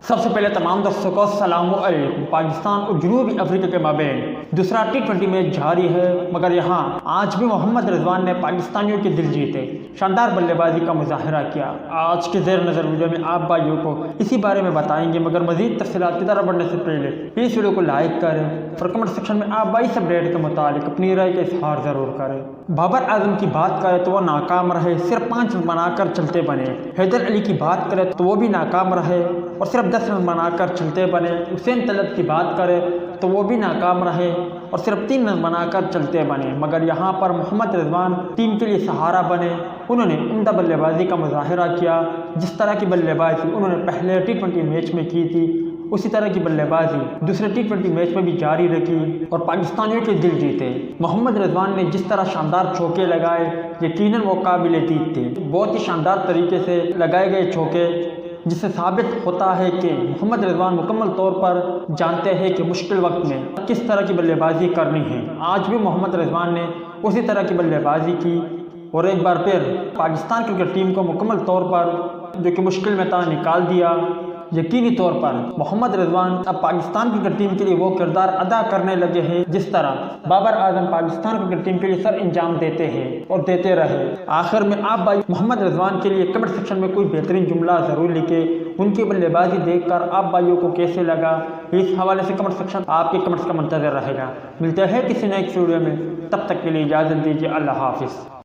सबसे पहले तमाम दोस्तों को अस्सलामुअलैकुम। पाकिस्तान और जनूबी अफ्रीका के माबेन दूसरा T20 मैच जारी है, मगर यहाँ आज भी मोहम्मद रिजवान ने पाकिस्तानियों के दिल जीते, शानदार बल्लेबाजी का मुजाहरा किया। आज के ज़ेर नज़र वीडियो में आप भाइयों को इसी बारे में बताएंगे, मगर मजीद तफसीलात की तरफ बढ़ने से पहले इस वीडियो को लाइक करें और कमेंट सेक्शन में आप भाई इस अपडेट के मुतालिक अपनी राय का इजहार ज़रूर करें। बाबर आजम की बात करें तो वो नाकाम रहे, सिर्फ 5 रन बनाकर चलते बने। हैदर अली की बात करें तो वो भी नाकाम रहे और सिर्फ 10 रन बनाकर चलते बने। हुसैन तलब की बात करें तो वो भी नाकाम रहे और सिर्फ 3 रन बनाकर चलते बने। मगर यहाँ पर मोहम्मद रिजवान टीम के लिए सहारा बने, उन्होंने उम्दा बल्लेबाजी का मुजाहरा किया। जिस तरह की बल्लेबाजी उन्होंने पहले T20 मैच में की थी, उसी तरह की बल्लेबाजी दूसरे T20 मैच में भी जारी रखी और पाकिस्तानियों के दिल जीते। मोहम्मद रिजवान ने जिस तरह शानदार चौके लगाए, यकीनन वो काबिल दीद थे। बहुत ही शानदार तरीके से लगाए गए चौके, जिससे साबित होता है कि मोहम्मद रिजवान मुकम्मल तौर पर जानते हैं कि मुश्किल वक्त में किस तरह की बल्लेबाजी करनी है। आज भी मोहम्मद रिजवान ने उसी तरह की बल्लेबाजी की और एक बार फिर पाकिस्तान क्रिकेट टीम को मुकम्मल तौर पर जो कि मुश्किल में था निकाल दिया। यकीनी तौर पर मोहम्मद रिजवान अब पाकिस्तान क्रिकेट टीम के लिए वो किरदार अदा करने लगे हैं जिस तरह बाबर आजम पाकिस्तान क्रिकेट टीम के लिए सर अंजाम देते हैं और देते रहे। आखिर में आप भाई मोहम्मद रिजवान के लिए कमेंट सेक्शन में कोई बेहतरीन जुमला ज़रूर लिखे। उनकी बल्लेबाजी देखकर आप भाइयों को कैसे लगा, इस हवाले से कमेंट सेक्शन आपके कमेंट्स का मंतज़र रहेगा। मिलते हैं किसी नेक्स्ट वीडियो में, तब तक के लिए इजाज़त दीजिए। अल्लाह हाफिज़।